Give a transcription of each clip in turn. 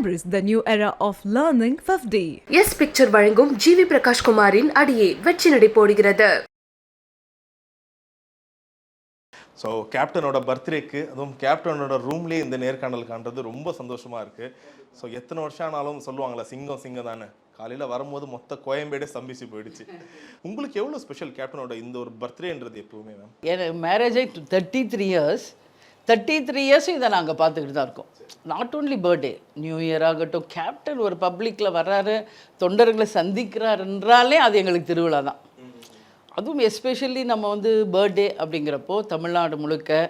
Embrace the new era of learning 5D. S picture வழங்கும் GV Prakash குமாரின் அடியே வெற்றி நடை போடுகிறது. ஸோ கேப்டனோட பர்த்டேக்கு அதுவும் கேப்டனோட ரூம்லேயே இந்த நேர்காணல் காண்றது ரொம்ப சந்தோஷமாக இருக்குது. ஸோ எத்தனை வருஷம் ஆனாலும் சொல்லுவாங்களே சிங்கம் தானே, காலையில் வரும்போது மொத்த கோயம்பேடே ஸ்தம்பிச்சு போயிடுச்சு. உங்களுக்கு எவ்வளோ ஸ்பெஷல் கேப்டனோட இந்த ஒரு பர்த்டேன்றது எப்பவுமே மேம்? எனக்கு மேரேஜை 33 இயர்ஸும் இதை நாங்கள் பார்த்துக்கிட்டு தான் இருக்கோம். Not only birthday, new year ஆகட்டும், கேப்டன் ஒரு பப்ளிக்கில் வர்றாரு, தொண்டர்களை சந்திக்கிறாருன்றாலே அது எங்களுக்கு திருவிழா தான். அதுவும் எஸ்பெஷலி நம்ம பர்த்டே அப்படிங்கிறப்போ தமிழ்நாடு முழுக்க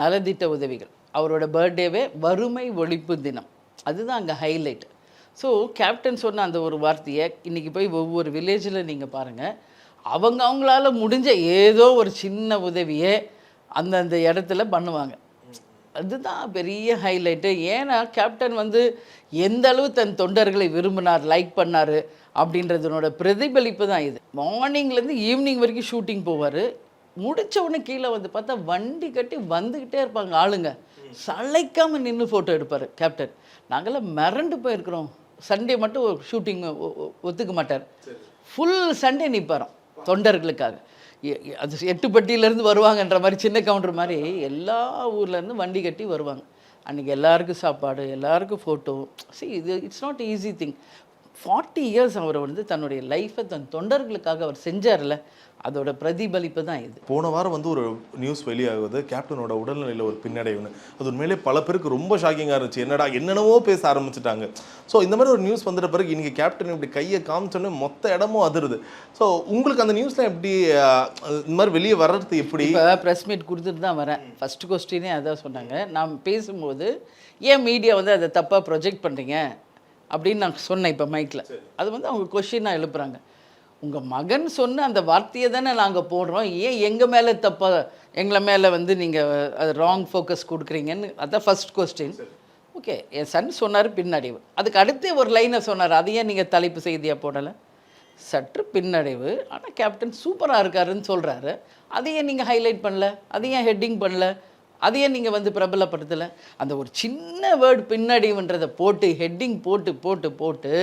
நலத்திட்ட உதவிகள், அவரோட பர்த்டேவே வறுமை ஒழிப்பு தினம், அதுதான் அங்கே ஹைலைட். ஸோ கேப்டன் சொன்ன அந்த ஒரு வார்த்தையை இன்றைக்கி போய் ஒவ்வொரு வில்லேஜில் நீங்கள் பாருங்கள், அவங்களால முடிஞ்ச ஏதோ ஒரு சின்ன உதவியை அந்தந்த இடத்துல பண்ணுவாங்க. அதுதான் பெரிய ஹைலைட்டு. ஏன்னா கேப்டன் எந்த அளவு தன் தொண்டர்களை விரும்பினார், லைக் பண்ணார் அப்படின்றதுனோட பிரதிபலிப்பு தான் இது. மார்னிங்லேருந்து ஈவினிங் வரைக்கும் ஷூட்டிங் போவார். முடித்த உடனே கீழே பார்த்தா வண்டி கட்டி வந்துக்கிட்டே இருப்பாங்க ஆளுங்க, சளைக்காமல் நின்று ஃபோட்டோ எடுப்பார் கேப்டன். நாங்களாம் மிரண்டு போயிருக்கிறோம். சண்டே மட்டும் ஷூட்டிங் ஒத்துக்க மாட்டார், ஃபுல் சண்டே நிற்பாரோம் தொண்டர்களுக்காக. அது எட்டுப்பட்டியிலேருந்து வருவாங்கன்ற மாதிரி, சின்ன கவுண்டர் மாதிரி எல்லா ஊர்லேருந்து வண்டி கட்டி வருவாங்க. அன்றைக்கி எல்லாருக்கும் சாப்பாடு, எல்லாருக்கும் ஃபோட்டோ. இது it's not easy thing. 40 years அவர் தன்னுடைய லைஃப்பை தன் தொண்டர்களுக்காக அவர் செஞ்சார்ல, அதோட பிரதிபலிப்பு தான் இது. போன வாரம் ஒரு நியூஸ் வெளியாகுது, கேப்டனோட உடல்நிலையில் ஒரு பின்னடைவுன்னு. அது உண்மையிலே பல பேருக்கு ரொம்ப ஷாக்கிங்காக இருந்துச்சு. என்னென்னவோ பேச ஆரம்பிச்சிட்டாங்க. ஸோ இந்த மாதிரி ஒரு நியூஸ் வந்துட்ட பிறகு இன்றைக்கி கேப்டன் இப்படி கையை காமிச்சோன்னே மொத்த இடமும் அதிருது. ஸோ உங்களுக்கு அந்த நியூஸ்லாம் எப்படி, இந்த மாதிரி வெளியே வர்றது எப்படி? இப்போ ப்ரெஸ் மீட் கொடுத்துட்டு தான் வரேன். ஃபஸ்ட்டு கொஸ்டினே அதான் சொன்னாங்க. நான் பேசும்போது ஏன் மீடியா அதை தப்பாக ப்ரொஜெக்ட் பண்ணுறீங்க அப்படின்னு நான் சொன்னேன் இப்போ மைக்கில். அது அவங்க கொஸ்டினாக எழுப்புறாங்க. உங்கள் மகன் சொன்ன அந்த வார்த்தையை தானே நாங்கள் போடுறோம், ஏன் எங்கள் மேலே தப்பாக, எங்களை மேலே நீங்கள் அது ராங் ஃபோக்கஸ் கொடுக்குறீங்கன்னு. அதுதான் ஃபஸ்ட் கொஸ்டின். ஓகே, என் சன் சொன்னார் பின்னடைவு, அதுக்கு அடுத்து ஒரு லைனை சொன்னார், அதையே நீங்கள் தலைப்பு செய்தியாக போடலை. சற்று பின்னடைவு, ஆனால் கேப்டன் சூப்பராக இருக்காருன்னு சொல்கிறாரு, அதையே நீங்கள் ஹைலைட் பண்ணல, அதையே ஹெட்டிங் பண்ணல, அதையே நீங்கள் பிரபலப்படுத்தலை. அந்த ஒரு சின்ன வேர்டு பின்னடைவுன்றதை போட்டு ஹெட்டிங் போட்டு போட்டு போட்டு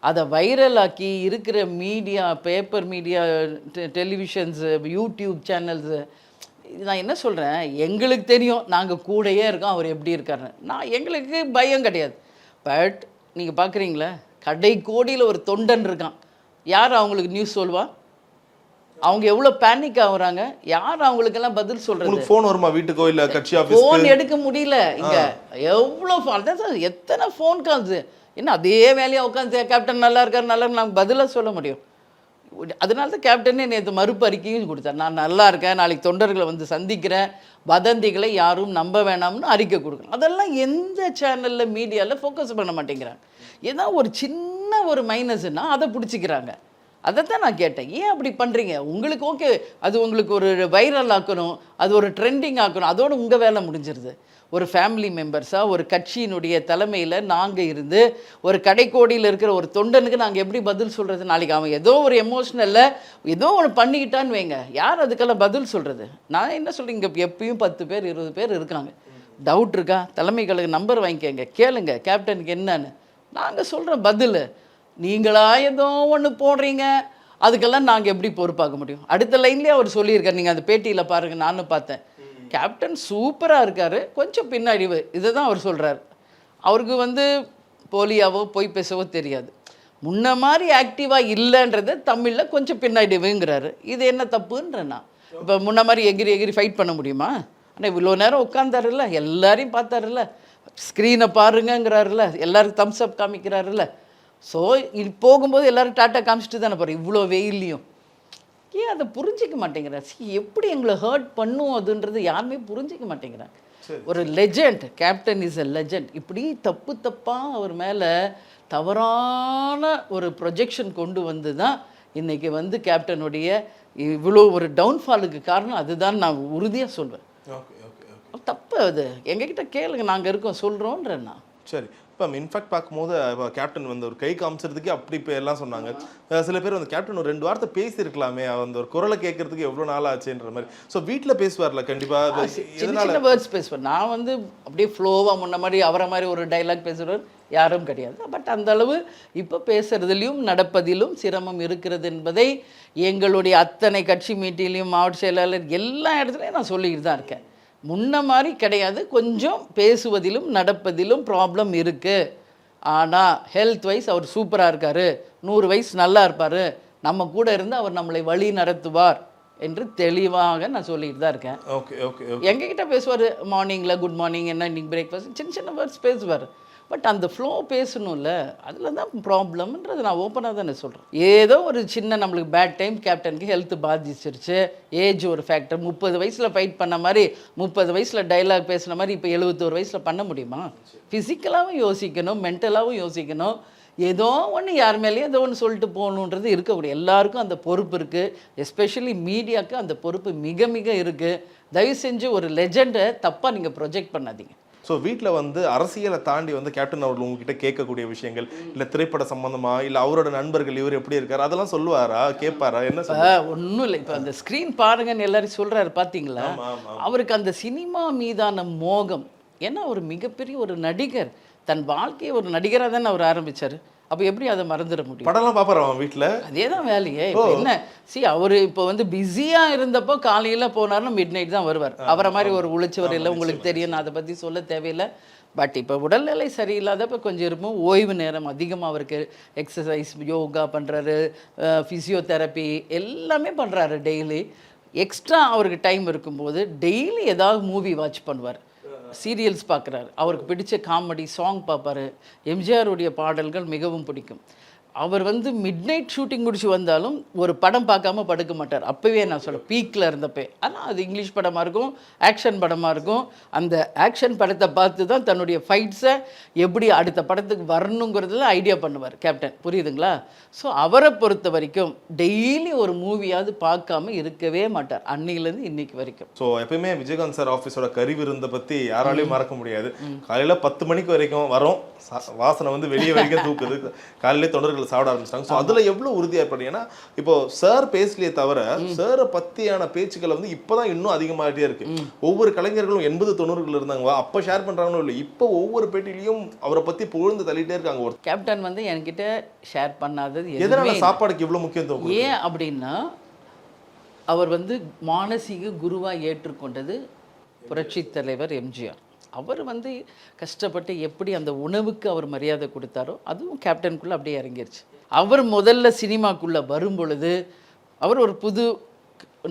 அதை வைரலாக்கி இருக்கிற media, paper media, televisions, YouTube channels. நான் என்ன சொல்கிறேன், எங்களுக்கு தெரியும், நாங்கள் கூடயே இருக்கோம் அவர் எப்படி இருக்காருன்னு. எங்களுக்கு பயம் கிடையாது. பட் நீங்கள் பார்க்குறீங்களா, கடை கோடியில் ஒரு தொண்டன் இருக்கான், யார் அவங்களுக்கு நியூஸ் சொல்வா? அவங்க எவ்வளோ பேனிக் ஆகுறாங்க, யார் அவங்களுக்கெல்லாம் பதில் சொல்கிறது? ஃபோன் வருமா வீட்டுக்கோ இல்லை கட்சி ஆஃபீஸ்? ஃபோன் எடுக்க முடியல இங்கே. எவ்வளோ அதான் எத்தனை ஃபோன் கால்ஸு. என்ன அதே வேலையாக உட்காந்து கேப்டன் நல்லா இருக்கார் நாங்கள் பதிலாக சொல்ல முடியும்? அதனால தான் கேப்டனே நேற்று மறுப்பு அறிக்கையும் கொடுத்தார். நான் நல்லா இருக்கேன், நாளைக்கு தொண்டர்களை சந்திக்கிறேன், வதந்திகளை யாரும் நம்ப வேணாம்னு அறிக்கை கொடுக்குறேன். அதெல்லாம் எந்த சேனலில் மீடியாவில் ஃபோக்கஸ் பண்ண மாட்டேங்கிறாங்க. ஏன்னா ஒரு சின்ன ஒரு மைனஸ்னா அதை பிடிச்சிக்கிறாங்க. அதைத்தான் நான் கேட்டேன், ஏன் அப்படி பண்ணுறீங்க? உங்களுக்கு ஓகே, அது உங்களுக்கு ஒரு வைரல் ஆக்கணும், அது ஒரு ட்ரெண்டிங் ஆக்கணும், அதோடு உங்கள் வேலை முடிஞ்சிருது. ஒரு ஃபேமிலி மெம்பர்ஸாக ஒரு கட்சியினுடைய தலைமையில் நாங்கள் இருந்து ஒரு கடைக்கோடியில் இருக்கிற ஒரு தொண்டனுக்கு நாங்கள் எப்படி பதில் சொல்கிறது? நாளைக்கு அவன் ஏதோ ஒரு எமோஷ்னலில் ஏதோ ஒன்று பண்ணிக்கிட்டான்னு வைங்க, யார் அதுக்கெல்லாம் பதில் சொல்கிறது? நான் என்ன சொல்கிறேன், இங்கே எப்பயும் 10 பேர் 20 பேர் இருக்காங்க. டவுட் இருக்கா? தலைமைகளுக்கு நம்பர் வாங்கிக்கங்க, கேளுங்க கேப்டனுக்கு என்னன்னு. நாங்கள் சொல்கிறோம் பதில். நீங்களா ஏதோ ஒன்று போடுறீங்க, அதுக்கெல்லாம் நாங்கள் எப்படி பொறுப்பாக முடியும்? அடுத்த லைன்லேயே அவர் சொல்லியிருக்கார், நீங்கள் அந்த பேட்டியில் பாருங்கள், நானும் பார்த்தேன். கேப்டன் சூப்பராக இருக்கார், கொஞ்சம் பின்னடைவு, இதை தான் அவர் சொல்கிறார். அவருக்கு போலியாவோ பொய் பேசவோ தெரியாது, முன்ன மாதிரி ஆக்டிவாக இல்லைன்றது தமிழில் கொஞ்சம் பின்னடைவுங்கிறாரு. இது என்ன தப்புன்றேன்னா, இப்போ முன்ன மாதிரி எகிரி ஃபைட் பண்ண முடியுமா? ஆனால் இவ்வளோ நேரம் உட்காந்தாருல்ல, எல்லாரையும் பார்த்தாருல்ல, ஸ்க்ரீனை பாருங்கங்கிறாருல்ல, எல்லாருக்கும் தம்ஸ் அப் காமிக்கிறாருல்ல. ஸோ இது போகும்போது எல்லோரும் டாட்டா காமிச்சிட்டு தானே போகிறோம், இவ்வளோ வெயிலையும். ஏன் அதை புரிஞ்சிக்க மாட்டேங்கிறார்? எப்படி எங்களை ஹர்ட் பண்ணும் அதுன்றது யாருமே புரிஞ்சிக்க மாட்டேங்கிறாங்க. ஒரு legend, captain is a legend. இப்படி தப்பாக அவர் மேலே தவறான ஒரு ப்ரொஜெக்ஷன் கொண்டு தான் இன்றைக்கி கேப்டனுடைய இவ்வளோ ஒரு டவுன்ஃபாலுக்கு காரணம் அதுதான் நான் உறுதியாக சொல்வேன். தப்பு அது, எங்ககிட்ட கேளுங்க, நாங்கள் இருக்கோம் சொல்கிறோன்றேன்னா. சரி, இப்போ இன்ஃபேக்ட் பார்க்கும்போது கேப்டன் வந்து ஒரு கை காமிச்சதுக்கே அப்படி இப்போ எல்லாம் சொன்னாங்க. சில பேர் வந்து கேப்டன் ஒரு 2 வார்த்தை பேசியிருக்கலாமே, அந்த ஒரு குரலை கேட்கறதுக்கு எவ்வளோ நாள் ஆச்சுன்ற மாதிரி. ஸோ வீட்டில் பேசுவார்ல கண்டிப்பாக, சின்ன சின்ன வேர்ட்ஸ் பேசுவார். நான் வந்து அப்படியே ஃப்ளோவாக முன்ன மாதிரி அவரை மாதிரி ஒரு டைலாக் பேசுகிறவர் யாரும் கிடையாது. பட் அந்த அளவு இப்போ பேசுறதுலையும் நடப்பதிலும் சிரமம் இருக்கிறது என்பதை எங்களுடைய அத்தனை கட்சி மீட்டிலையும் மாவட்ட செயலாளர் எல்லா இடத்துலையும் நான் சொல்லிக்கிட்டு தான் இருக்கேன். முன்ன மாதிரி கிடையாது, கொஞ்சம் பேசுவதிலும் நடப்பதிலும் ப்ராப்ளம் இருக்குது. ஆனால் ஹெல்த் வைஸ் அவர் சூப்பராக இருக்கார், 100 வயசு நல்லா இருப்பார், நம்ம கூட இருந்து அவர் நம்மளை வழி நடத்துவார் என்று தெளிவாக நான் சொல்லிட்டு தான் இருக்கேன். ஓகே ஓகே எங்ககிட்ட பேசுவார், மார்னிங்கில் குட் மார்னிங், என்ன இன்னைக்கு பிரேக்ஃபாஸ்ட், சின்ன சின்ன வேர்ட்ஸ் பேசுவார். பட் அந்த ஃப்ளோ பேசணும்ல, அதில் தான் ப்ராப்ளம்ன்றது நான் ஓப்பனாக தானே சொல்கிறேன். ஏதோ ஒரு சின்ன நம்மளுக்கு பேட் டைம், கேப்டனுக்கு ஹெல்த் பாதிச்சிருச்சு, ஏஜ் ஒரு ஃபேக்டர். 30 வயசில் ஃபைட் பண்ண மாதிரி 30 வயசில் டைலாக் பேசுன மாதிரி இப்போ 71 வயசில் பண்ண முடியுமா? ஃபிசிக்கலாகவும் யோசிக்கணும், மென்டலாகவும் யோசிக்கணும். ஏதோ ஒன்று யார் மேலேயும் ஏதோ ஒன்று சொல்லிட்டு போகணுன்றது இருக்கக்கூடிய எல்லாருக்கும் அந்த பொறுப்பு இருக்குது. எஸ்பெஷலி மீடியாவுக்கு அந்த பொறுப்பு மிக மிக இருக்குது. தயவு செஞ்சு ஒரு லெஜெண்டை தப்பாக நீங்கள் ப்ரொஜெக்ட் பண்ணாதீங்க. ஸோ வீட்டில் வந்து அரசியலை தாண்டி வந்து கேப்டன் அவர்கள் உங்ககிட்ட கேட்கக்கூடிய விஷயங்கள், இல்லை திரைப்பட சம்பந்தமா, இல்லை அவரோட நண்பர்கள் இவர் எப்படி இருக்காரு, அதெல்லாம் சொல்லுவாரா, கேட்பாரா? என்ன ஒன்றும் இல்லை. இப்போ அந்த ஸ்க்ரீன் பாருங்கன்னு எல்லாரும் சொல்கிறாரு பார்த்தீங்களா? அவருக்கு அந்த சினிமா மீதான மோகம். ஏன்னா ஒரு மிகப்பெரிய ஒரு நடிகர், தன் வாழ்க்கையை ஒரு நடிகராக தானே அவர் ஆரம்பித்தார். அப்போ எப்படி அதை மறந்துட முடியும்? படம்லாம் பார்ப்பாரு அவன் வீட்டில், அதே தான் வேலையே. இப்போ என்ன அவர் இப்போ வந்து பிஸியாக இருந்தப்போ காலையில் போனார்னா மிட் நைட் தான் வருவார். அவரை மாதிரி ஒரு உழைச்சவர் இல்லை, உங்களுக்கு தெரியும், நான் அதை பற்றி சொல்ல தேவையில்லை. பட் இப்போ உடல்நிலை சரியில்லாதப்போ கொஞ்சம் இருக்கும், ஓய்வு நேரம் அதிகமாக அவருக்கு, எக்ஸசைஸ் யோகா பண்ணுறாரு, ஃபிசியோதெரப்பி எல்லாமே பண்ணுறாரு டெய்லி. எக்ஸ்ட்ரா அவருக்கு டைம் இருக்கும்போது டெய்லி ஏதாவது மூவி வாட்ச் பண்ணுவார், சீரியல்ஸ் பார்க்குறாரு, அவருக்கு பிடிச்ச காமெடி சாங் பார்ப்பார். எம்ஜிஆருடைய பாடல்கள் மிகவும் பிடிக்கும். அவர் வந்து மிட் நைட் ஷூட்டிங் முடிச்சு வந்தாலும் ஒரு படம் பார்க்காம படுக்க மாட்டார். அப்போவே நான் சொல்ல பீக்கில் இருந்தப்போ, ஆனால் அது இங்கிலீஷ் படமாக இருக்கும், ஆக்ஷன் படமாக இருக்கும். அந்த ஆக்ஷன் படத்தை பார்த்து தான் தன்னுடைய ஃபைட்ஸை எப்படி அடுத்த படத்துக்கு வரணுங்கிறதுல ஐடியா பண்ணுவார் கேப்டன். புரியுதுங்களா? ஸோ அவரை பொறுத்த வரைக்கும் டெய்லி ஒரு மூவியாவது பார்க்காம இருக்கவே மாட்டார், அன்னையிலேருந்து இன்னைக்கு வரைக்கும். ஸோ எப்பயுமே விஜயகாந்த் சார் ஆஃபீஸோட கறி விருந்தை பற்றி யாராலையும் மறக்க முடியாது. காலையில் 10 மணிக்கு வரைக்கும் வரும், வாசனை வந்து வெளியே வரைக்கும் தூக்குது, காலையிலே தொண்டர்கள் சாப்பிட ஆரம்பிச்சிட்டாங்க. ஸோ அதில் எவ்வளோ உறுதியாக இருப்பாரு? ஏன்னா இப்போ சார் பேசலையே தவிர சாரை பற்றியான பேச்சுக்களை வந்து இப்போதான் இன்னும் அதிகமாகிட்டே இருக்கு. ஒவ்வொரு கலைஞர்களும் 80-90கள் இருந்தாங்க, அப்போ ஷேர் பண்ணுறாங்கன்னு இல்லை, இப்போ ஒவ்வொரு பேட்டிலையும் அவரை பற்றி புகழ்ந்து தள்ளிட்டே இருக்காங்க. ஒரு கேப்டன் வந்து என்கிட்ட ஷேர் பண்ணாதது எதனால சாப்பாடுக்கு இவ்வளோ முக்கியத்துவம்? ஏன் அப்படின்னா அவர் வந்து மானசீக குருவாக ஏற்றுக்கொண்டது புரட்சி தலைவர் எம்ஜிஆர். அவர் வந்து கஷ்டப்பட்டு எப்படி அந்த உணவுக்கு அவர் மரியாதை கொடுத்தாரோ அதுவும் கேப்டனுக்குள்ளே அப்படியே இறங்கிருச்சு. அவர் முதல்ல சினிமாக்குள்ளே வரும் பொழுது அவர் ஒரு புது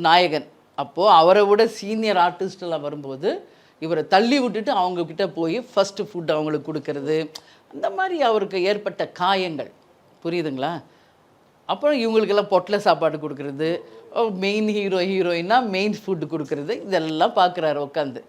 நாயகன். அப்போது அவரை விட சீனியர் ஆர்டிஸ்டெல்லாம் வரும்போது இவரை தள்ளி விட்டுட்டு அவங்கக்கிட்ட போய் ஃபஸ்ட்டு ஃபுட் அவங்களுக்கு கொடுக்கறது, அந்த மாதிரி அவருக்கு ஏற்பட்ட காயங்கள். புரியுதுங்களா? அப்புறம் இவங்களுக்கெல்லாம் பொட்டலை சாப்பாடு கொடுக்கறது, மெயின் ஹீரோயின்னா மெயின் ஃபுட்டு கொடுக்கறது, இதெல்லாம் பார்க்குறாரு உட்காந்து.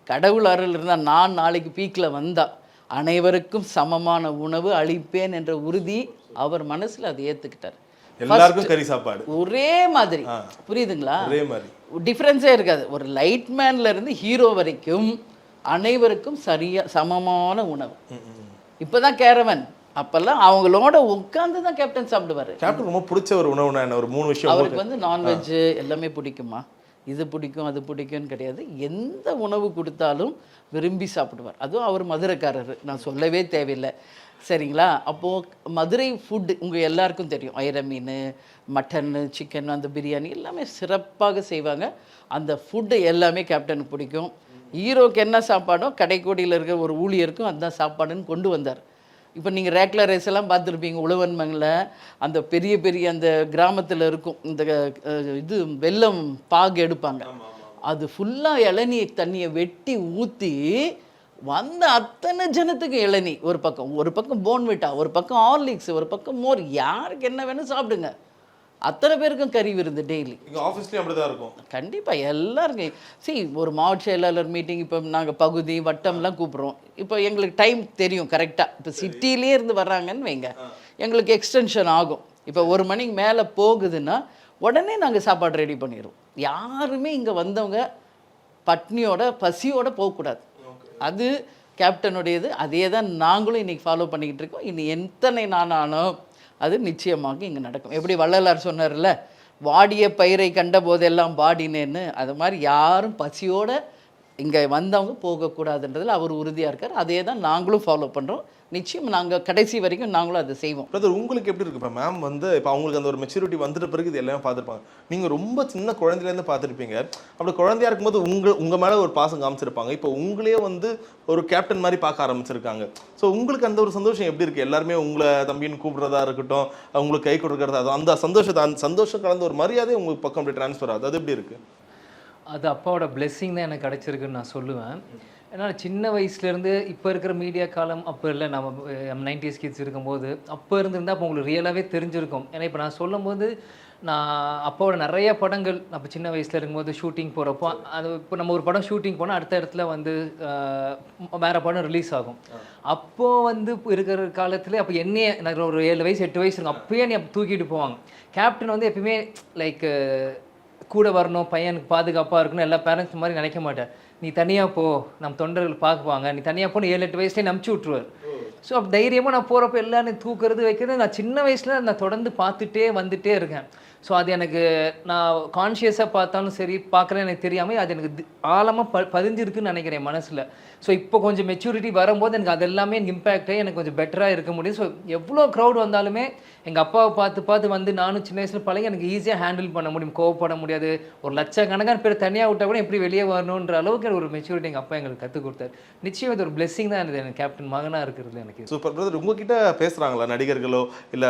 கடவுள் அருள் இருந்தால் நான் நாளைக்கு பீக்கில் வந்தால் அனைவருக்கும் சமமான உணவு அளிப்பேன் என்ற உறுதி அவர் மனசில் அதை ஏற்றுக்கிட்டார். எல்லாருக்கும் கறி சாப்பாடு ஒரே மாதிரி. புரியுதுங்களா? ஒரே மாதிரி, டிஃப்ரென்ஸே இருக்காது. ஒரு லைட்மேன்ல இருந்து ஹீரோ வரைக்கும் அனைவருக்கும் சமமான உணவு. இப்போதான் கேரவன், அப்பெல்லாம் அவங்களோட உட்காந்து தான் கேப்டன் சாப்பிடுவார். கேப்டன் ரொம்ப பிடிச்ச ஒரு உணவுனா என்ன? ஒரு 3 விஷயம். அவருக்கு வந்து நான்வெஜ் எல்லாமே பிடிக்குமா, இது பிடிக்கும் அது பிடிக்கும்னு கிடையாது, எந்த உணவு கொடுத்தாலும் விரும்பி சாப்பிடுவார். அதுவும் அவர் மதுரைக்காரர், நான் சொல்லவே தேவையில்லை. சரிங்களா? அப்போது மதுரை ஃபுட்டு உங்கள் எல்லாருக்கும் தெரியும், ஐர மீன், மட்டன்னு, சிக்கன், அந்த பிரியாணி எல்லாமே சிறப்பாக செய்வாங்க. அந்த ஃபுட்டு எல்லாமே கேப்டனுக்கு பிடிக்கும். ஹீரோக்கு என்ன சாப்பாடோ கடைக்கோடியில் இருக்கிற ஒரு ஊழியருக்கும் அதுதான் சாப்பாடுன்னு கொண்டு வந்தார். இப்போ நீங்கள் ரேக்லா ரைஸ் எல்லாம் பார்த்துருப்பீங்க, உழவன்மங்கில் அந்த பெரிய பெரிய அந்த கிராமத்தில் இருக்கும், இந்த இது வெல்லம் பாகு எடுப்பாங்க, அது ஃபுல்லாக இளநீ தண்ணியை வெட்டி ஊற்றி வந்த அத்தனை ஜனத்துக்கு இளநீ. ஒரு பக்கம் போன்விட்டா, ஒரு பக்கம் ஹார்லிக்ஸ், ஒரு பக்கம் மோர், யாருக்கு என்ன வேணும் சாப்பிடுங்க. அத்தனை பேருக்கும் கறி விருந்து டெய்லி. ஆஃபீஸ்லேயும் அப்படி தான் இருக்கும். கண்டிப்பாக எல்லாருக்கும். ஒரு மாவட்ட செயலாளர் மீட்டிங், இப்போ நாங்கள் பகுதி வட்டம்லாம் கூப்பிட்றோம். இப்போ எங்களுக்கு டைம் தெரியும் கரெக்டாக. இப்போ சிட்டிலே இருந்து வர்றாங்கன்னு வைங்க, எங்களுக்கு எக்ஸ்டென்ஷன் ஆகும். இப்போ 1 மணிக்கு மேலே போகுதுன்னா உடனே நாங்கள் சாப்பாடு ரெடி பண்ணிடுவோம். யாருமே இங்கே வந்தவங்க பட்னியோட பசியோடு போகக்கூடாது. அது கேப்டனுடையது அதே தான் நாங்களும் இன்றைக்கி ஃபாலோ பண்ணிக்கிட்டு இருக்கோம். இனி எத்தனை நானாலும் அது நிச்சயமாக இங்கே நடக்கும். எப்படி வள்ளலார் சொன்னார்ல, வாடிய பயிரை கண்ட போதெல்லாம் வாடினேன்னு, அது மாதிரி யாரும் பசியோடு இங்கே வந்தவங்க போகக்கூடாதுன்றதில் அவர் உறுதியாக இருக்கார். அதே தான் நாங்களும் ஃபாலோ பண்ணுறோம். நிச்சயம் நாங்கள் கடைசி வரைக்கும் நாங்களும் அதை செய்வோம். பிரதர், உங்களுக்கு எப்படி இருக்கு இப்போ மேம் வந்து இப்போ அவங்களுக்கு அந்த ஒரு மெச்சூரிட்டி வந்துட்ட பிறகு இது எல்லாமே பார்த்துருப்பாங்க. நீங்கள் ரொம்ப சின்ன குழந்தையிலேருந்து பார்த்துருப்பீங்க. அப்படி குழந்தையா இருக்கும்போது உங்கள் மேலே ஒரு பாசம் காமிச்சிருப்பாங்க. இப்போ உங்களே வந்து ஒரு கேப்டன் மாதிரி பார்க்க ஆரம்பிச்சிருக்காங்க. ஸோ உங்களுக்கு அந்த ஒரு சந்தோஷம் எப்படி இருக்குது? எல்லாருமே உங்களை தம்பின்னு கூப்பிட்றதா இருக்கட்டும், உங்களுக்கு கை கொடுக்கறதா, அந்த சந்தோஷம் கலந்த ஒரு மரியாதை உங்களுக்கு பக்கம் அப்படி ட்ரான்ஸ்ஃபர் ஆகுது. அது எப்படி இருக்குது? அது அப்பாவோட பிளெஸ்ஸிங் தான் எனக்கு கிடச்சிருக்குன்னு நான் சொல்லுவேன். ஏன்னா சின்ன வயசுலேருந்து இப்போ இருக்கிற மீடியா காலம் அப்போ இல்லை, நம்ம 90s கிட்ஸ் இருக்கும்போது அப்போ இருந்திருந்தால் அப்போ உங்களுக்கு ரியலாகவே தெரிஞ்சிருக்கும். ஏன்னா இப்போ நான் சொல்லும் போது நான் அப்பாவோட நிறைய படங்கள் அப்போ சின்ன வயசில் இருக்கும்போது ஷூட்டிங் போகிறப்போ, அது இப்போ நம்ம ஒரு படம் ஷூட்டிங் போனால் அடுத்த இடத்துல வந்து வேறு படம் ரிலீஸ் ஆகும். அப்போது வந்து இருக்கிற காலத்தில் அப்போ என்னையே நான் ஒரு 7 வயசு 8 வயசு இருக்கும், அப்போயே நீ தூக்கிட்டு போவாங்க. கேப்டன் வந்து எப்பயுமே லைக் கூட வரணும், பையனுக்கு பாதுகாப்பாக இருக்கணும், எல்லா பேரண்ட்ஸ் மாதிரி நினைக்க மாட்டார். நீ தனியாக போ, நம்ம தொண்டர்கள் பார்க்குவாங்க, நீ தனியாக போன்னு 7-8 வயசுலேயே நம்பிச்சு விட்ருவார். ஸோ அப்போ தைரியமாக நான் போகிறப்ப எல்லாரும் தூக்குறது வைக்கிறது நான் சின்ன வயசில் நான் தொடர்ந்து பார்த்துட்டே வந்துகிட்டே இருக்கேன். ஸோ அது எனக்கு நான் கான்ஷியஸாக பார்த்தாலும் சரி பார்க்குறேன் எனக்கு தெரியாமல் அது எனக்கு ஆழமாக பதிஞ்சிருக்குன்னு நினைக்கிறேன் மனசில். ஸோ இப்போ கொஞ்சம் மெச்சூரிட்டி வரும்போது எனக்கு அது எல்லாமே இம்பேக்ட் ஆகி எனக்கு கொஞ்சம் பெட்டராக இருக்க முடியும். ஸோ எவ்வளோ க்ரௌட் வந்தாலுமே எங்கள் அப்பாவை பார்த்து வந்து நானும் சின்ன வயசில் பழகி எனக்கு ஈஸியாக ஹேண்டில் பண்ண முடியும், கோவப்பட முடியாது. ஒரு லட்சக்கணக்கான பேர் தனியாக விட்டால் கூட எப்படி வெளியே வரணுன்ற அளவுக்கு ஒரு மெச்சூரிட்டி எங்கள் அப்பா எங்களுக்கு கற்றுக் கொடுத்தாரு. நிச்சயம் இது ஒரு பிளெஸிங் தான் இருந்தது எனக்கு கேப்டன் மகனாக இருக்கிறது. எனக்கு சூப்பர் பிரதர். உங்ககிட்ட பேசுகிறாங்களா நடிகர்களோ இல்லை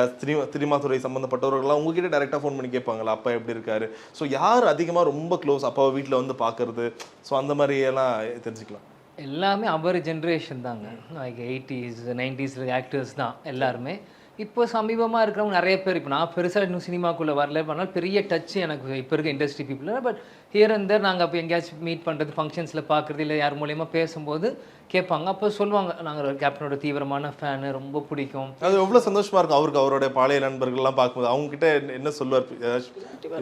சினிமா துறை சம்மந்தப்பட்டவர்களோ உங்ககிட்ட டைரெக்டாக ஃபோன் பண்ணி கேட்பாங்களா அப்பா எப்படி இருக்காரு? ஸோ யார் அதிகமாக ரொம்ப க்ளோஸ் அப்பாவை வீட்டில் வந்து பார்க்கறது? ஸோ அந்த மாதிரி எல்லாம் தெரிஞ்சுக்கலாம். எல்லாமே அவர் ஜென்ரேஷன் தாங்க, லைக் 80s 90s ஆக்டர்ஸ் தான் எல்லாருமே. இப்போ சமீபமாக இருக்கிறவங்க நிறைய பேர், இப்போ நான் பெருசாக இன்னும் சினிமாக்குள்ளே வரல, பண்ணால் பெரிய டச் எனக்கு இப்போ இருக்க industry people. But here and there நாங்கள் அப்போ எங்கேயாச்சும் மீட் பண்ணுறது, ஃபங்க்ஷன்ஸில் பார்க்குறது, இல்லை யார் மூலயமா பேசும்போது கேட்பாங்க. அப்போ சொல்லுவாங்க நாங்கள் கேப்டனோட தீவிரமான ஃபேனு, ரொம்ப பிடிக்கும். அது எவ்வளோ சந்தோஷமாக இருக்கும் அவருக்கு அவருடைய பழைய நண்பர்கள்லாம் பார்க்கும்போது. அவங்ககிட்ட என்ன சொல்லுவார்?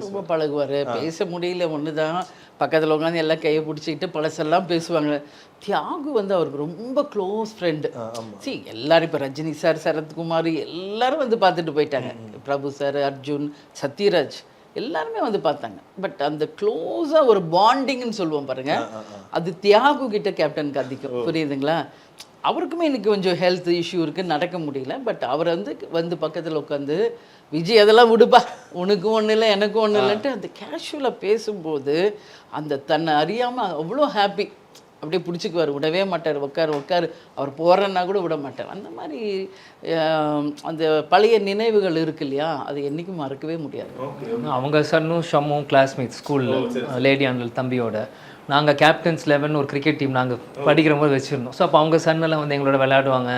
ரொம்ப பழகுவார். பேச முடியல ஒன்று தான், பக்கத்தில் உட்காந்து எல்லாம் கையை பிடிச்சிக்கிட்டு பழசெல்லாம் பேசுவாங்க. தியாகு வந்து அவருக்கு ரொம்ப க்ளோஸ் ஃப்ரெண்டு. எல்லாரும் இப்போ ரஜினி சார், சரத்குமார் எல்லாரும் வந்து பார்த்துட்டு போயிட்டாங்க. பிரபு சார், அர்ஜுன், சத்யராஜ் எல்லாருமே வந்து பார்த்தாங்க. பட் அந்த க்ளோஸாக ஒரு பாண்டிங்னு சொல்லுவோம் பாருங்க, அது தியாகு கிட்ட கேப்டனுக்கு அதிகம். புரியுதுங்களா? அவருக்குமே இன்னைக்கு கொஞ்சம் ஹெல்த் இஷ்யூ இருக்குது, நடக்க முடியல. பட் அவர் வந்து பக்கத்தில் உட்காந்து விஜய் அதெல்லாம் விடுப்பா, உனக்கும் ஒன்றும் இல்லை எனக்கும் ஒன்றும் இல்லைன்ட்டு அந்த கேஷுவலாக பேசும்போது அந்த தன்னை அறியாமல் அவ்வளோ ஹாப்பி. அப்படியே பிடிச்சிக்குவார், விடவே மாட்டார். உட்காரு அவர் போகிறன்னா கூட விட மாட்டார். அந்த மாதிரி அந்த பழைய நினைவுகள் இருக்கு இல்லையா, அது என்றைக்கும் மறக்கவே முடியாது. அவங்க சன்னும் ஷம்மும் கிளாஸ்மேட் ஸ்கூலில், லேடி ஆண்டல் தம்பியோட. நாங்கள் கேப்டன்ஸ் 11 ஒரு கிரிக்கெட் டீம் நாங்கள் படிக்கிற போது வச்சுருந்தோம். ஸோ அப்போ அவங்க சன்னெல்லாம் வந்து எங்களோட விளையாடுவாங்க.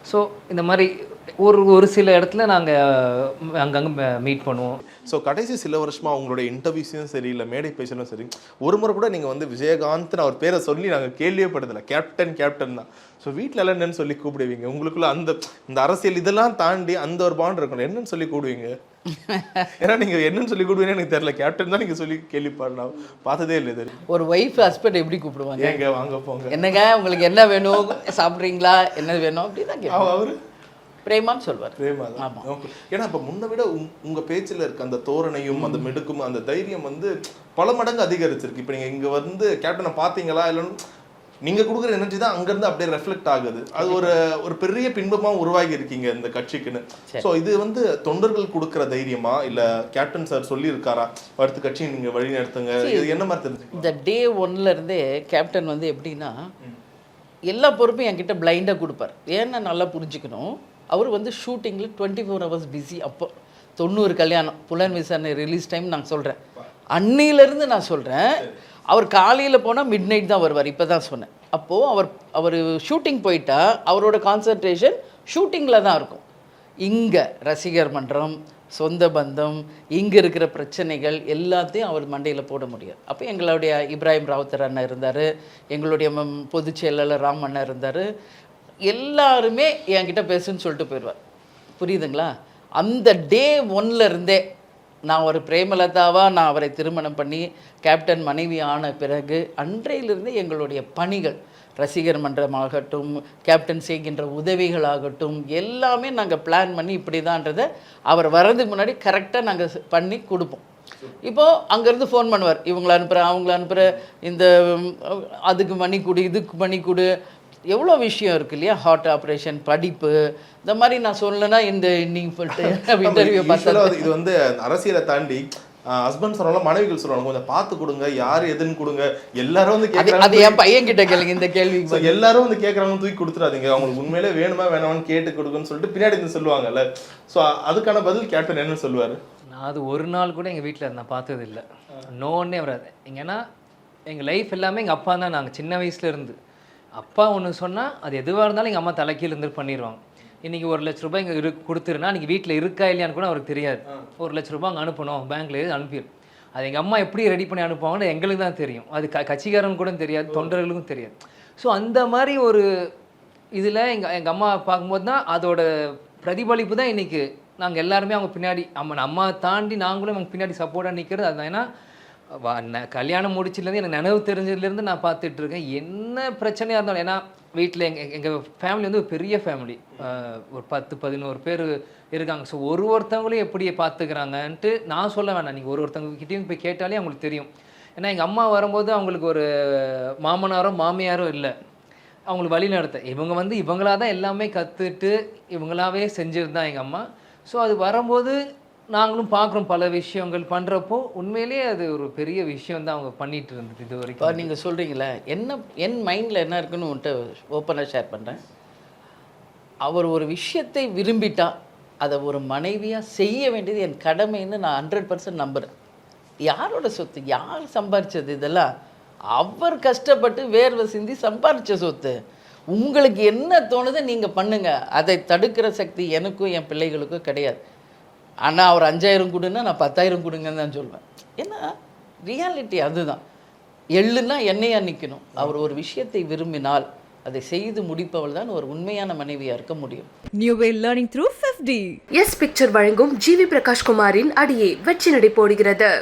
ஸோ இந்த மாதிரி ஒரு சில இடத்துல நாங்கள் அங்கங்கே மீட் பண்ணுவோம். ஸோ கடைசி சில வருஷமாக அவங்களோட இன்டர்வியூஸும் சரி, இல்லை மேடை பேசலும் சரி, ஒரு முறை கூட நீங்கள் வந்து விஜயகாந்த்னு அவர் பேரை சொல்லி நாங்கள் கேள்வியே படுத்தலை, கேப்டன் தான். ஸோ வீட்டில் எல்லாம் என்னன்னு சொல்லி கூப்பிடுவீங்க? உங்களுக்குள்ள இந்த அரசியல் இதெல்லாம் தாண்டி அந்த ஒரு பாண்ட் இருக்கணும். என்னன்னு சொல்லி கூடுவீங்க? ஏன்னா நீங்கள் என்னன்னு சொல்லி கூடுவீங்கன்னு எனக்கு தெரியல. கேப்டன் தான் நீங்கள் சொல்லி கேள்விப்படலாம், பார்த்ததே இல்லை. தெரியும் ஒரு ஒய்ஃப் ஹஸ்பண்ட் எப்படி கூப்பிடுவாங்க? எங்க வாங்க போங்க, என்னங்க உங்களுக்கு என்ன வேணும், சாப்பிட்றீங்களா, என்ன வேணும் அப்படி தான் கேட்பாங்க. அவரு பிரேமான்னு சொல்வார். பிரேமா தான். ஏன்னா இப்போ முன்ன விட உங்கள் பேச்சில் இருக்க அந்த தோரணையும் அந்த மெடுக்கும் அந்த தைரியம் வந்து பல மடங்கு அதிகரிச்சிருக்கு. இப்போ நீங்கள் இங்கே வந்து கேப்டனை பார்த்தீங்களா இல்லைன்னு நீங்கள் கொடுக்குற எனர்ஜி தான் அங்கேருந்து அப்படியே ரெஃப்ளெக்ட் ஆகுது. அது ஒரு பெரிய பின்பமாக உருவாகி இருக்கீங்க இந்த கட்சிக்குன்னு. ஸோ இது வந்து தொண்டர்கள் கொடுக்குற தைரியமா இல்லை கேப்டன் சார் சொல்லியிருக்காரா அடுத்த கட்சியை நீங்கள் வழி நடத்துங்க, இது என்ன மாதிரி தெரிஞ்சு? இந்த டே 1லேருந்தே கேப்டன் வந்து எப்படின்னா எல்லா பொறுப்பும் என்கிட்ட பிளைண்டாக கொடுப்பார். ஏன்னா நல்லா புரிஞ்சுக்கணும், அவர் வந்து ஷூட்டிங்கில் 24 hours பிஸி. அப்போ 90 கல்யாணம், புலன் விசாரணை ரிலீஸ் டைம் நான் சொல்கிறேன், அன்னிலேருந்து நான் சொல்கிறேன். அவர் காலையில் போனால் மிட் நைட் தான் வருவார். இப்போ தான் சொன்னேன். அப்போது அவர் ஷூட்டிங் போயிட்டா அவரோட கான்சன்ட்ரேஷன் ஷூட்டிங்கில் தான் இருக்கும். இங்கே ரசிகர் மன்றம், சொந்த பந்தம், இங்கே இருக்கிற பிரச்சனைகள் எல்லாத்தையும் அவர் மண்டையில் போட முடியாது. அப்போ எங்களுடைய இப்ராஹிம் ராவுத்தர் அண்ணன் இருந்தார், எங்களுடைய பொதுச் செயலாளர் ராம் அண்ணன் இருந்தார். எல்லாருமே என்கிட்ட பேசுன்னு சொல்லிட்டு போயிடுவார். புரியுதுங்களா? அந்த டே 1லேருந்தே நான் ஒரு பிரேமலதாவாக நான் அவரை திருமணம் பண்ணி கேப்டன் மனைவி ஆன பிறகு அன்றையிலிருந்து எங்களுடைய பணிகள் ரசிகர் மன்றமாகட்டும், கேப்டன் செய்கின்ற உதவிகளாகட்டும், எல்லாமே நாங்கள் பிளான் பண்ணி இப்படி தான்றதை அவர் வர்றதுக்கு முன்னாடி கரெக்டாக நாங்கள் பண்ணி கொடுப்போம். இப்போது அங்கேருந்து ஃபோன் பண்ணுவார், இவங்கள அனுப்புகிறேன், அவங்கள அனுப்புகிறேன், இந்த அதுக்கு மணி கொடு, இதுக்கு மணி கொடு, எவ்வளோ விஷயம் இருக்குது இல்லையா, ஹார்ட் ஆப்ரேஷன், படிப்பு, இந்த மாதிரி நான் சொல்லலைன்னா இந்த இன்னிங் சொல்லிட்டு இன்டர்வியூ பார்த்தா இது வந்து அரசியலை தாண்டி ஹஸ்பண்ட் சொன்னாலும் மனைவிகள் சொல்லணும், கொஞ்சம் பார்த்து கொடுங்க, யார் எதுன்னு கொடுங்க. எல்லாரும் வந்து கேட்குறாங்க. அது என் பையன் கிட்ட கேளுங்க இந்த கேள்வி. எல்லாரும் வந்து கேட்குறாங்க, தூக்கி கொடுத்துறாதீங்க, அவங்களுக்கு உண்மையிலே வேணுமா வேணாமான்னு கேட்டு கொடுக்குன்னு சொல்லிட்டு பின்னாடி இருந்து சொல்லுவாங்கல்ல. ஸோ அதுக்கான பதில் கேப்டன் என்ன சொல்லுவார்? நான் அது ஒரு நாள் கூட எங்கள் வீட்டில் நான் பார்த்தது இல்லை. நோன்னே வராது. ஏன்னா எங்கள் லைஃப் எல்லாமே எங்கள் அப்பா தான். நாங்கள் சின்ன வயசுல இருந்து அப்பா ஒன்று சொன்னால் அது எதுவாக இருந்தாலும் எங்கள் அம்மா தலைக்கீழ் இருந்து பண்ணிடுவாங்க. இன்றைக்கி 1 லட்ச ரூபாய் இங்கே கொடுத்துருன்னா இன்றைக்கி வீட்டில் இருக்கா இல்லையான்னு கூட அவருக்கு தெரியாது. 1 லட்ச ரூபாய் அங்கே அனுப்பணும், பேங்க்கில் அனுப்பிடும். அது எங்கள் அம்மா எப்படி ரெடி பண்ணி அனுப்புவாங்கன்னு எங்களுக்கு தான் தெரியும். அது கட்சிக்காரன் கூட தெரியாது, தொண்டர்களுக்கும் தெரியாது. ஸோ அந்த மாதிரி ஒரு இதில் எங்கள் அம்மா பார்க்கும்போது தான் அதோட பிரதிபலிப்பு தான் இன்றைக்கி நாங்கள் எல்லாருமே அவங்க பின்னாடி அம்மா தாண்டி நாங்களும் அவங்க பின்னாடி சப்போர்ட்டாக நிற்கிறது. அதுதான். ஏன்னா கல்யாணம் முடிச்சதுலேருந்து எனக்கு நினைவு தெரிஞ்சதுலேருந்து நான் பார்த்துட்ருக்கேன். என்ன பிரச்சனையாக இருந்தாலும், ஏன்னா வீட்டில் எங்கள் ஃபேமிலி வந்து ஒரு பெரிய ஃபேமிலி, ஒரு 10-11 பேர் இருக்காங்க. ஸோ ஒருத்தவங்களையும் எப்படி பார்த்துக்கிறாங்கன்ட்டு நான் சொல்ல வேணாம், நீங்கள் ஒருத்தவங்ககிட்டையும் போய் கேட்டாலே அவங்களுக்கு தெரியும். ஏன்னா எங்கள் அம்மா வரும்போது அவங்களுக்கு ஒரு மாமனாரோ மாமியாரோ இல்லை, அவங்களுக்கு வழி நடத்த இவங்க வந்து இவங்களாக தான் எல்லாமே கற்றுட்டு இவங்களாவே செஞ்சுருந்தான் எங்கள் அம்மா. ஸோ அது வரும்போது நாங்களும் பார்க்குறோம் பல விஷயங்கள் பண்ணுறப்போ உண்மையிலேயே அது ஒரு பெரிய விஷயம் தான் அவங்க பண்ணிகிட்டு இருந்தது இது வரைக்கும். இப்போ நீங்கள் சொல்கிறீங்களே, என் மைண்டில் என்ன இருக்குன்னு உன்ட்ட ஓப்பனாக ஷேர் பண்ணுறேன். அவர் ஒரு விஷயத்தை விரும்பிட்டா அதை ஒரு மனைவியாக செய்ய வேண்டியது என் கடமைன்னு நான் 100% நம்புகிறேன். யாரோட சொத்து, யார் சம்பாரித்தது, இதெல்லாம் அவர் கஷ்டப்பட்டு வேர்வை சிந்தி சம்பாரித்த சொத்து. உங்களுக்கு என்ன தோணுதோ நீங்கள் பண்ணுங்கள். அதை தடுக்கிற சக்தி எனக்கும் என் பிள்ளைகளுக்கும் கிடையாது. ஆனால் அவர் 5000 கொடுன்னா நான் 10,000 கொடுங்கன்னு தான் சொல்வேன். ஏன்னா ரியாலிட்டி அதுதான். எள்ளுன்னா எண்ணெயாக நிற்கணும். அவர் ஒரு விஷயத்தை விரும்பினால் அதை செய்து முடிப்பவள் தான் ஒரு உண்மையான மனைவியாக இருக்க முடியும். New Way Learning through 5D. S picture வழங்கும் ஜிவி பிரகாஷ்குமாரின் அடியே வெற்றி நடை போடுகிறது.